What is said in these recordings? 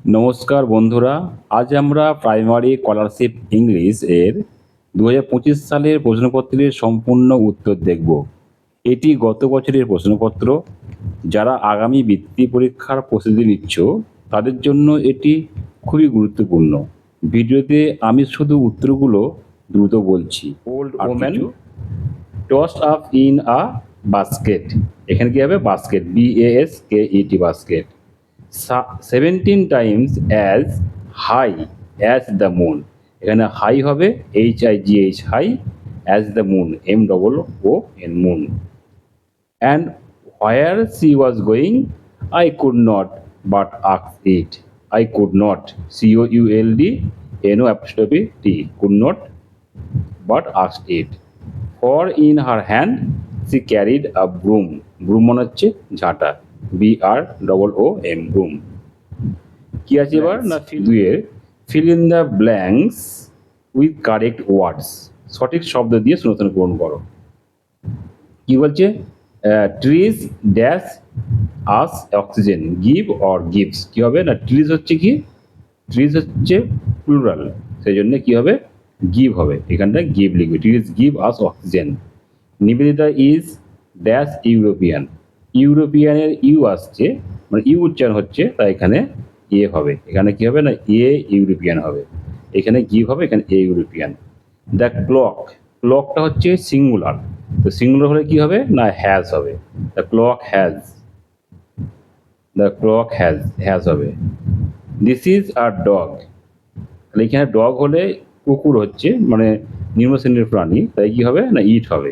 নমস্কার বন্ধুরা, আজ আমরা প্রাইমারি স্কলারশিপ ইংলিশ এর 2025 সালের প্রশ্নপত্রের সম্পূর্ণ উত্তর দেখব। এটি গত বছরের প্রশ্নপত্র। যারা আগামী বৃত্তি পরীক্ষার প্রস্তুতি নিচ্ছ তাদের জন্য এটি খুবই গুরুত্বপূর্ণ। ভিডিওতে আমি শুধু উত্তরগুলো দ্রুত বলছি। Old woman tossed up in a basket, এখানে কি হবে? Basket, BASKET, basket. 17 times as high as the moon, এখানে হাই হবে HIGH, high, as the moon, MOON, moon. And where she was going I could not but ask it, I could not, COULD, could not but ask it. For in her hand she carried a broom, broom মনে হচ্ছে ঝাঁটা, BROOM, ব্রুম। কি আছে এবার না দুইয়ের fill in the blanks with correct words, সঠিক শব্দ দিয়ে শূন্যস্থান পূরণ করো। কি বলছে? Trees dash us oxygen, give or gives. কি হবে না ট্রিজ হচ্ছে কি, ট্রিজ হচ্ছে প্লুরাল, সেই জন্য কি হবে? গিভ হবে, এখানটা গিভ লিখবে। Trees give us oxygen. Nivedita is dash European, ইউরোপিয়ানের ইউ আসছে, মানে ইউ উচ্চারণ হচ্ছে, তাই এখানে এ হবে। এখানে কি হবে না ইউরোপিয়ান হবে, এখানে গিভ হবে, এখানে ইউরোপিয়ান। দ্য ক্লক, ক্লকটা হচ্ছে সিঙ্গুলার, তো সিঙ্গুলার হলে কি হবে না হ্যাজ হবে। The clock has, the clock has হবে। দিস ইজ আ ডগ, তাহলে এখানে ডগ হলে কুকুর হচ্ছে, মানে নিম্ন শ্রেণীর প্রাণী, তাই কি হবে না ইট হবে।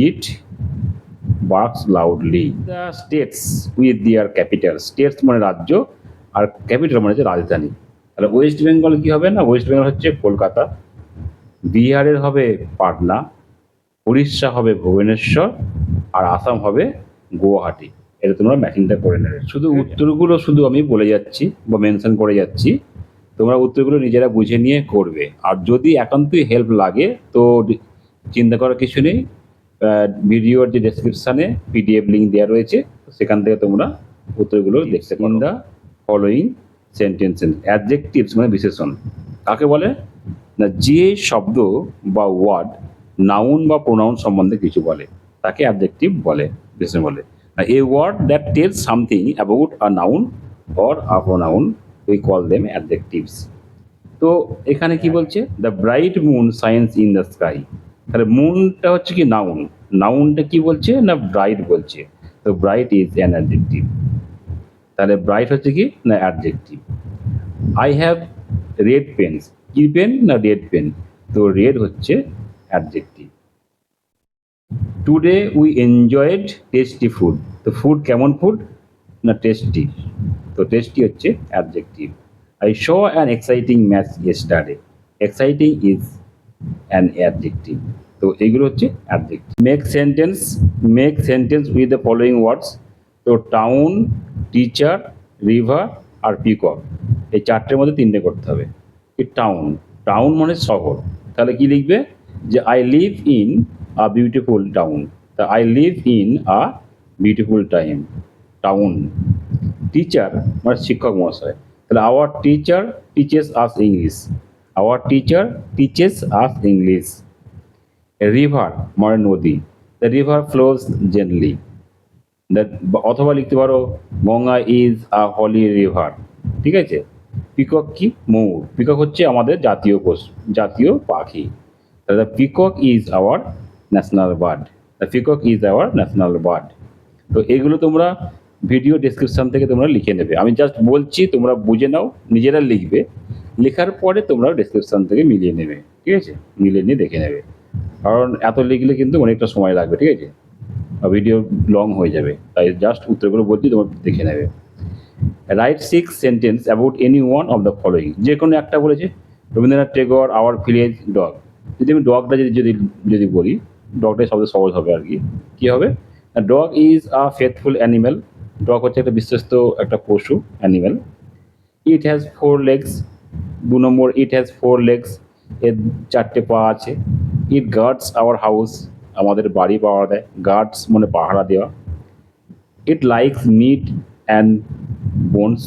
It barks loudly. The states with their capital, states মানে রাজ্য, আর ক্যাপিটাল মানে হচ্ছে রাজধানী। তাহলে ওয়েস্ট বেঙ্গল কি হবে না, ওয়েস্ট বেঙ্গল হচ্ছে কলকাতা, বিহারের হবে পাটনা, উড়িষ্যা হবে ভুবনেশ্বর, আর আসাম হবে গুয়াহাটি। এটা তোমরা ম্যাচিংটা করে নেবে। শুধু উত্তরগুলো শুধু আমি বলে যাচ্ছি বা মেনশন করে যাচ্ছি, তোমরা উত্তরগুলো নিজেরা বুঝে নিয়ে করবে। আর যদি একান্তই হেল্প লাগে তো চিন্তা করার কিছু নেই, ভিডিওর যে ডেসক্রিপশানে PDF লিঙ্ক দেওয়া রয়েছে, সেখান থেকে তোমরা উত্তরগুলো দেখতে পারো। In the following sentences, adjectives মানে বিশেষণ কাকে বলে না, যে শব্দ বা ওয়ার্ড নাউন বা প্রোনাউন সম্বন্ধে কিছু বলে তাকে অ্যাডজেক্টিভ বলে, বিশেষণ বলে। A word that tells something about a noun or a pronoun we call them adjectives. তো এখানে কি বলছে? The bright moon shines in the sky, তাহলে মুনটা হচ্ছে কি নাউন, নাউনটা কি বলছে না ব্রাইট বলছে, তো ব্রাইট ইজ অ্যান অ্যাডজেক্টিভ। তাহলে ব্রাইট হচ্ছে কি না adjective. I have red pens, কি পেন না রেড পেন, তো রেড হচ্ছে adjective. Today we enjoyed tasty food, তো ফুড কেমন ফুড না টেস্টি, তো টেস্টি হচ্ছে adjective. I saw an exciting match yesterday, exciting is an adjective, তো এইগুলো হচ্ছে adjective. Make sentence with the following words, তো টাউন, টিচার, রিভার আর পিকক, এই চারটের মধ্যে তিনটে করতে হবে। কি টাউন, টাউন মানে শহর, তাহলে কি লিখবে যে I live in a beautiful town, তা I live in a beautiful town. Teacher মানে শিক্ষক মহাশয়, তাহলে our teacher teaches us English, our teacher teaches us English. River মানে নদী, দ্য রিভার ফ্লোজ জেন্টলি, অথবা লিখতে পারো Ganga is a holy river, ঠিক আছে। পিকক কি ময়ূর, পিকক হচ্ছে আমাদের জাতীয় পশু, জাতীয় পাখি, the peacock is our national bird, the peacock is our national bird. তো এগুলো তোমরা ভিডিও ডেসক্রিপশান থেকে তোমরা লিখে নেবে, আমি জাস্ট বলছি তোমরা বুঝে নাও, নিজেরা লিখবে, লেখার পরে তোমরা ডেসক্রিপশান থেকে মিলিয়ে নেবে, ঠিক আছে, মিলিয়ে নিয়ে দেখে নেবে, কারণ এত লিখলে কিন্তু অনেকটা সময় লাগবে, ঠিক আছে, ভিডিও লং হয়ে যাবে, তাই জাস্ট উত্তরগুলো বলছি তোমরা দেখে নেবে। Right 6 sentence about any one of the following, যে কোনো একটা বলেছে, Rabindranath Tagore, our village, dog. যদি আমি ডগটা যদি বলি, ডগটাই সবচেয়ে সহজ হবে আর কি। কী হবে? Dog is a faithful animal, dog হচ্ছে একটা বিশ্বস্ত একটা পশু, animal. It has 4 legs, 2 number, it has 4 legs, এর 4টে পা আছে। ইট গার্ডস আওয়ার হাউস, আমাদের বাড়ি পাহারা দেয়, গার্ডস মানে পাহারা দেওয়া। It likes meat and bones,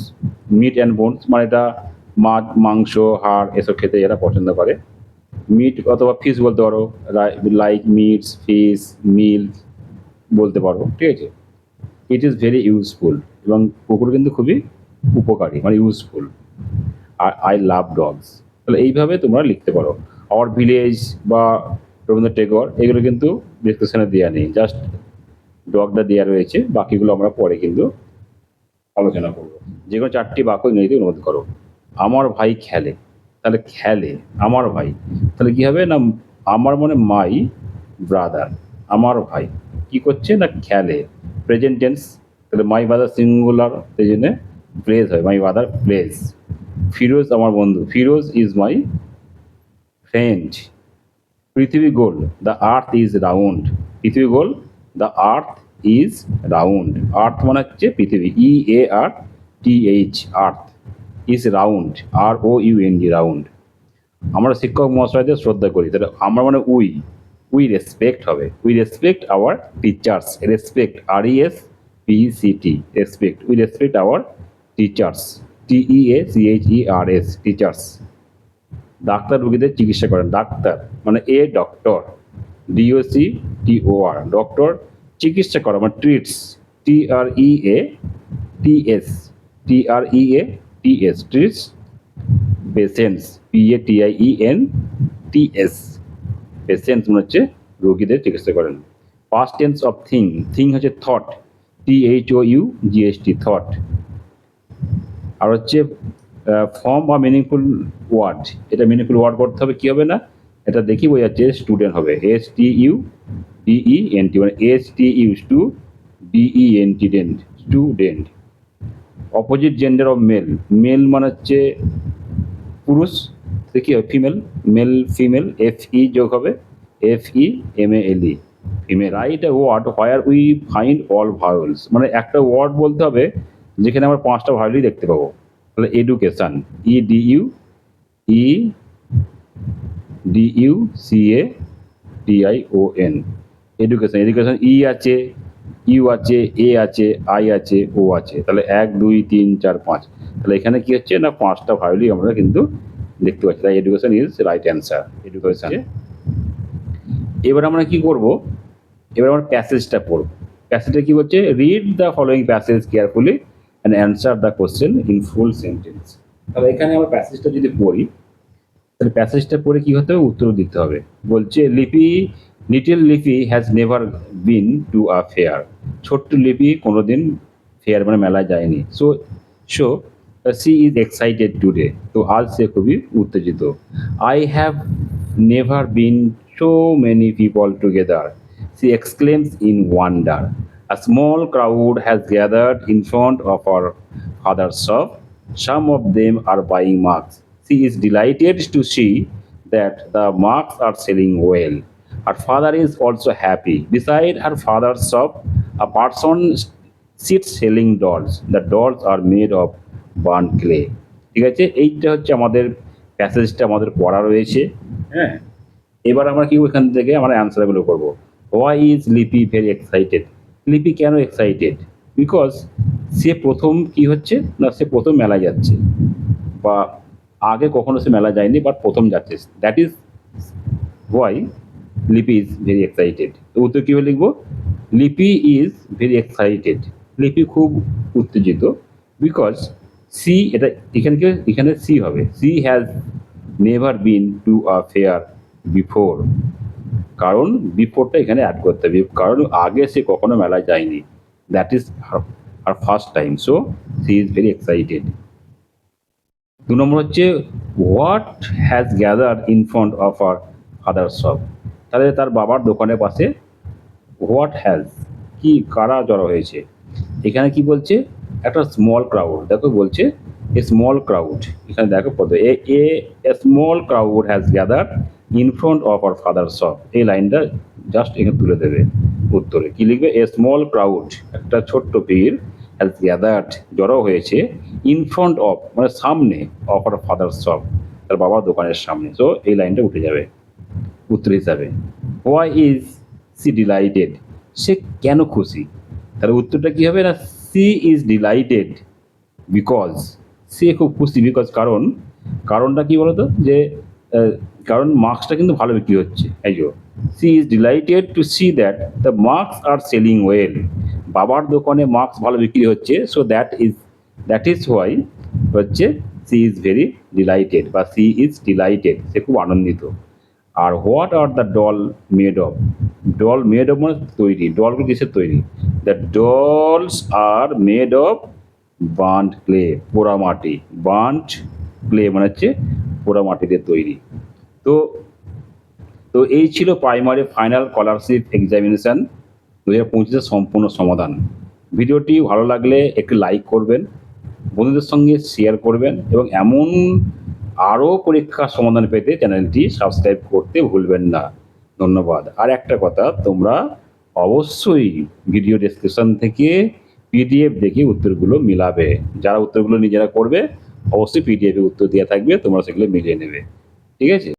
meat and bones মানে এটা মাছ, মাংস, হাড় এসব খেতে এরা পছন্দ করে। মিট অথবা ফিশ বলতে পারো, লাইক মিটস, ফিশ, মিল্ক বলতে পারো, ঠিক আছে। ইট ইজ ভেরি ইউজফুল, এবং কুকুর কিন্তু খুবই উপকারী মানে ইউজফুল। আর আই লাভ ডগস, তাহলে এইভাবে তোমরা লিখতে পারো। আওয়ার ভিলেজ বা রবীন্দ্রনাথ টেগর এগুলো কিন্তু ডিসক্রিপশনে দেওয়া নেই, জাস্ট ডগটা দেওয়া রয়েছে, বাকিগুলো আমরা পরে কিন্তু আলোচনা করব। যে কোনো 4টি বাক্য ইংরেজিতে অনুবাদ করো। আমার ভাই খেলে, তাহলে খেলে আমার ভাই, তাহলে কি হবে না, আমার মানে মাই ব্রাদার, আমার ভাই কি করছে না খেলে, প্রেজেন্ট টেন্স, তাহলে মাই ব্রাদার সিঙ্গুলার, সেই জন্য প্লেস হয়, মাই ব্রাদার প্লেস। ফিরোজ আমার বন্ধু, ফিরোজ ইজ মাই ফ্রেন্ড। পৃথিবী গোল, দ্য আর্থ ইজ রাউন্ড, পৃথিবী গোল, দ্য আর্থ ইজ রাউন্ড। আর্থ মানে হচ্ছে পৃথিবী, EARTH, earth, is round, ROUND, round. আমরা শিক্ষক মহাশয়দের শ্রদ্ধা করি, তাহলে আমরা মানে উই রেসপেক্ট হবে, we respect our teachers, respect RESPECT, respect, we respect our teachers, TEACHERS, teachers. Doctor রোগীদের চিকিৎসা করেন, ডাক্তার মানে ডক্টর, DOCTOR, ডক্টর চিকিৎসা করা মানে treats, TREATS, treats. Patients, PATIENTS, patients মানে হচ্ছে রোগীদের চিকিৎসা করেন। পাস্ট টেন্স অফ থিং হচ্ছে থট, THOUGHT, থট। আর হচ্ছে ফর্ম বা মিনিংফুল ওয়ার্ড, এটা মিনিংফুল ওয়ার্ড করতে হবে, কি হবে না, এটা দেখি বোঝা যাচ্ছে স্টুডেন্ট হবে, STUDENT, মানে STUDENT, student. Opposite gender of male মানে হচ্ছে পুরুষ, সে কি হবে ফিমেল, মেল ফিমেল, FE যোগ হবে, FEMALE, female. Write a word where we find all vowels, মানে একটা ওয়ার্ড বলতে হবে যেখানে আমরা 5টা ভাওয়েলই দেখতে পাবো, তাহলে এডুকেশন, EDUCATION, এডুকেশন। এডুকেশন আছে, ইউ আছে, এ আছে, আই আছে, ও আছে, তাহলে 1 2 3 4 5, তাহলে এখানে কি হচ্ছে না 5টা ভাওয়েলই আমরা কিন্তু দেখতে পাচ্ছি, তাই education is right answer, education. এবার আমরা কি করব, এবার আমরা প্যাসেজটা পড়ব। প্যাসেজটা কি বলছে, read the following passage carefully and answer the question in full sentence. তাহলে এখানে আমরা প্যাসেজটা যদি পড়ি, তাহলে প্যাসেজটা পড়ে কি হতে হবে, উত্তর দিতে হবে। বলছে little Lipi has never been to a fair, ছোট্ট লিপি কোনোদিন ফেয়ার মানে মেলায় যায়নি। So she is excited today, তো আজ সে খুবই উত্তেজিত। I have never been so many people together, she exclaims in wonder. A small crowd has gathered in front of her father's shop. Some of them are buying mugs. She is delighted to see that the mugs are selling well. Her father is also happy. Beside her father's shop, a person sits selling dolls. The dolls are made of burnt clay. ঠিক আছে, এইটা হচ্ছে আমাদের প্যাসেজটা আমাদের পড়া রয়েছে। হ্যাঁ, এবার আমরা কি ওইখান থেকে আমরা অ্যান্সারগুলো করবো। হোয়াই ইজ লিপি ভেরি এক্সাইটেড, লিপি কেন এক্সাইটেড, বিকজ সে প্রথম কি হচ্ছে না, সে প্রথম মেলায় যাচ্ছে, বা আগে কখনো সে মেলা যায়নি বাট প্রথম যাচ্ছে, দ্যাট ইজ হোয়াই লিপি ইজ ভেরি এক্সাইটেড। তো উত্তর কীভাবে লিখবো, লিপি ইজ ভেরি এক্সাইটেড, লিপি খুব উত্তেজিত, বিকজ সি, এটা এখানে সি হবে, she has never been to a fair before, কারণ বিফোরটা এখানে অ্যাড করতে হবে, কারণ আগে সে কখনো মেলায় যায়নি, that is her first time, so she is very excited. 2 number হচ্ছে what has gathered in front of R father shop, তাহলে তার বাবার দোকানের পাশে হোয়াট হ্যাজ কি কারা জড়ো হয়েছে, এখানে কি বলছে একটা স্মল ক্রাউড, দেখো বলছে এ স্মল ক্রাউড, এখানে দেখো পদ a small crowd has gathered in front of R father shop, এই লাইনটা জাস্ট এখানে তুলে দেবে উত্তরে, কি লিখবে, এ স্মল ক্রাউড, একটা ছোট্ট ভিড়, হ্যাজ গ্যাদার্ড জড়ো হয়েছে, ইন ফ্রন্ট অফ মানে সামনে, অফ আর ফাদার শপ তার বাবার দোকানের সামনে, সো এই লাইনটা উঠে যাবে উত্তর হিসাবে। হোয়াই ইজ সি ডিলাইটেড, সে কেন খুশি, তাহলে উত্তরটা কি হবে না, সি ইজ ডিলাইটেড বিকজ সে খুব খুশি বিকজ কারণটা কি বলতো যে আহ, কারণ মাস্কটা কিন্তু ভালো বিক্রি হচ্ছে এই যে she is delighted to see that the mask are selling well. বাবার দোকানে মাস্ক ভালো বিক্রি হচ্ছে, সো দ্যাট ইজ হোয়াই হচ্ছে সি ইজ ভেরি ডিলাইটেড বা সি ইজ ডিলাইটেড, সে খুব আনন্দিত। আর what are the doll made of? Doll made of মানে তৈরি, ডলগুলো কিসের তৈরি? The dolls are made of burnt clay, পোড়া মাটি। বার্নড ক্লে মানে হচ্ছে পোড়া মাটি দিয়ে তৈরি। তো তো এই ছিল প্রাইমারি ফাইনাল স্কলারশিপ এক্সামিনেশান 2025-এর সম্পূর্ণ সমাধান। ভিডিওটি ভালো লাগলে একটু লাইক করবেন, বন্ধুদের সঙ্গে শেয়ার করবেন এবং এমন আরও পরীক্ষার সমাধান পেতে চ্যানেলটি সাবস্ক্রাইব করতে ভুলবেন না। ধন্যবাদ। আর একটা কথা, তোমরা অবশ্যই ভিডিও ডেসক্রিপশন থেকে পিডিএফ দেখে উত্তরগুলো মিলাবে। যারা উত্তরগুলো নিজেরা করবে অবশ্যই পিডিএফে উত্তর দেওয়া থাকবে, তোমরা সেগুলো মিলিয়ে নেবে। ঠিক আছে?